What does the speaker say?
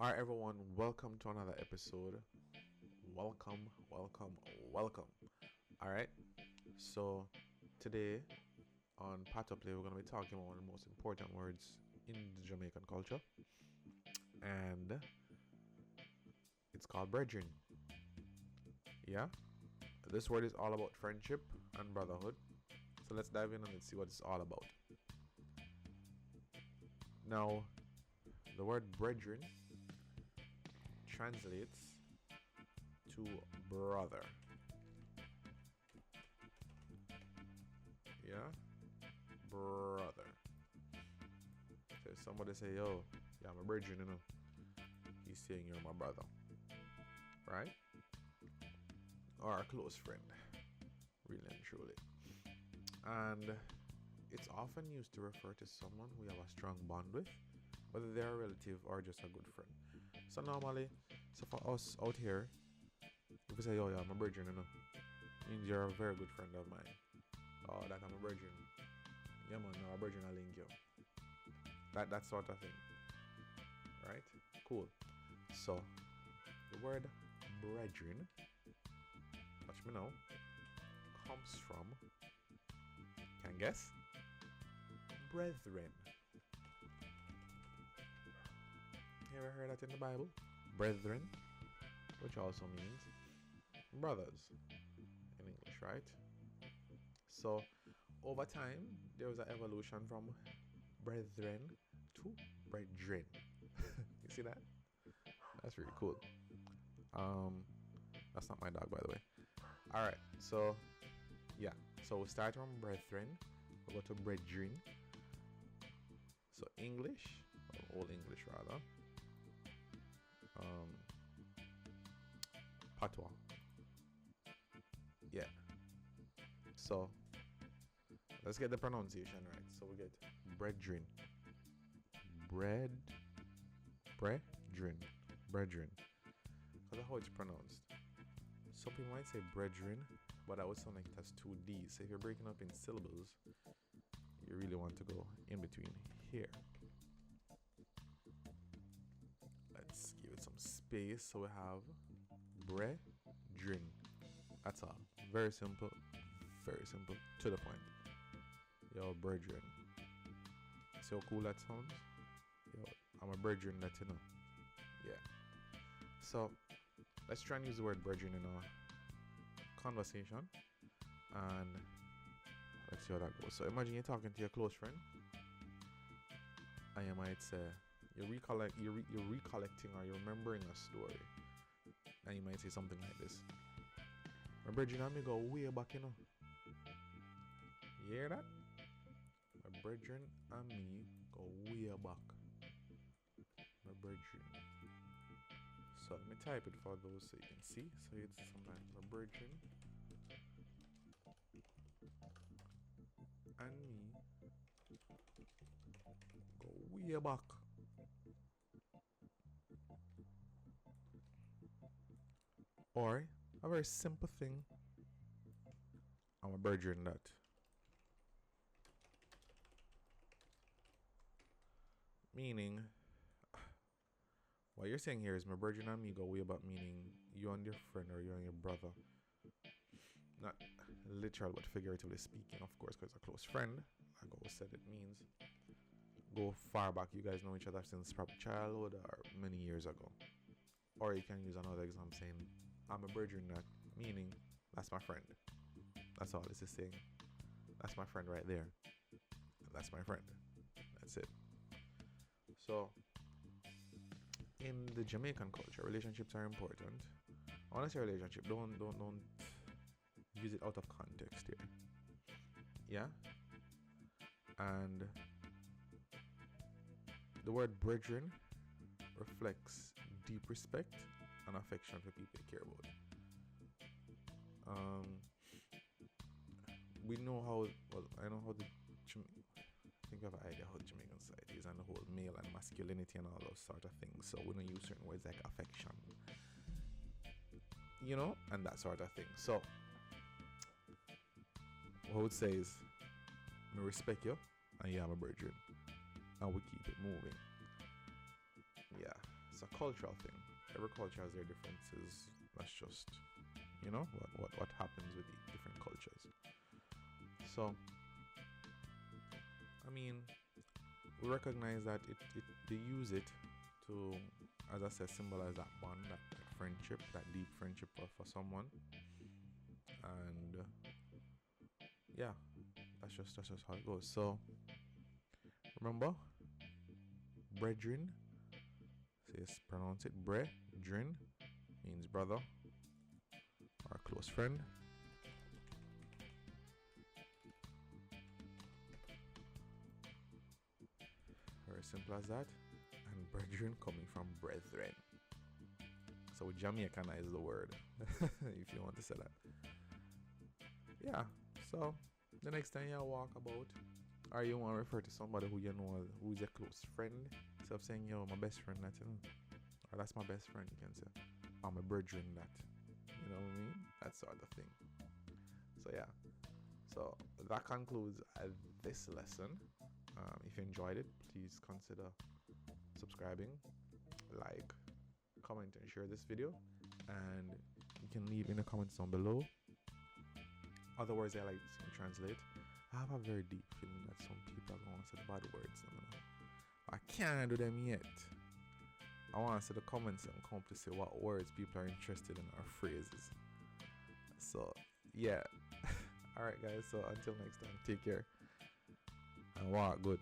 Alright, everyone, welcome to another episode. Welcome. Alright, so today on Patois Play, we're going to be talking about one of the most important words in the Jamaican culture, and it's called Bredrin. Yeah, this word is all about friendship and brotherhood. So let's dive in and let's see what it's all about. Now, the word Bredrin translates to brother. Yeah, brother. So if somebody say, "Yo, yeah, I'm a brethren," you know, he's saying you're my brother, right? Or a close friend, really and truly. And it's often used to refer to someone we have a strong bond with, whether they're a relative or just a good friend. So normally, for us out here, if we say, "Oh yeah, I'm a brethren," you know, means you're a very good friend of mine. Oh, that I'm a brethren. Yeah man, no, a brethren I'll link you. That sort of thing. Right? Cool. So the word brethren, watch me now, comes from, can you guess? Brethren. You ever heard that in the Bible? Brethren, which also means brothers in English, right? So over time, there was an evolution from brethren to brethren. You see that? That's really cool. That's not my dog, by the way. All right, so yeah, so we'll start from brethren. We'll go to brethren. So English, or Old English rather. Patois. Yeah. So let's get the pronunciation right. So we get brethren. Brethren. Because that's how it's pronounced. Some people might say brethren, but that would sound like it has two D's. So if you're breaking up in syllables, you really want to go in between here. Let's give it some space. So we have brethren. That's all. Very simple, to the point. Yo, brethren. See how cool that sounds? Yo, I'm a brethren, that you know. Yeah. So let's try and use the word brethren in a conversation, and let's see how that goes. So imagine you're talking to your close friend, and you might say you're recollecting or you're remembering a story, and you might say something like this: "My brethren and me go way back, you know." You hear that? My brethren and me go way back. My brethren. So let me type it for those so you can see. So it's sometimes my brethren and me go way back. Or a very simple thing. I'm a brethren that. Meaning, what you're saying here is my brethren and me go way back, meaning you and your friend or you and your brother. Not literal, but figuratively speaking, of course, because a close friend, like I said, it means go far back. You guys know each other since probably childhood or many years ago. Or you can use another example saying, I'm a brethren that, meaning that's my friend. That's all this is saying. That's my friend right there. That's my friend. That's it. So, in the Jamaican culture, relationships are important. I want to say relationship. Don't use it out of context here. Yeah. And the word brethren reflects deep respect and affection for people you care about. We know how. Well, I know how I think I have an idea how Jamaican society is and the whole male and masculinity and all those sort of things. So we don't use certain words like affection, you know, and that sort of thing. So what I would say is, I respect you, and yeah, I'm a brethren, and we keep it moving. Yeah. it's a cultural thing. Every culture has their differences. That's just, what happens with the different cultures. So, I mean, we recognize that they use it to, as I said, symbolize that bond, that friendship, that deep friendship for someone. And yeah, that's just how it goes. So remember, Bredrin, says pronounce it Bredrin, means brother or close friend. Very simple as that. And Bredrin coming from brethren. So we Jamaicanize the word, if you want to say that. Yeah, so the next time you walk about, or you want to refer to somebody who you know who's your close friend, instead of saying, yo, my best friend that, or that's my best friend, you can say, I'm a brethren that, you know what I mean? That sort of thing. So yeah, so that concludes this lesson. If you enjoyed it, please consider subscribing, like, comment, and share this video. And you can leave in the comments down below other words I like to see translate. I have a very deep feeling that some people are going to say the bad words. I can't do them yet. I want to see the comments and come to say what words people are interested in or phrases. So yeah. Alright guys, so until next time, take care and walk good.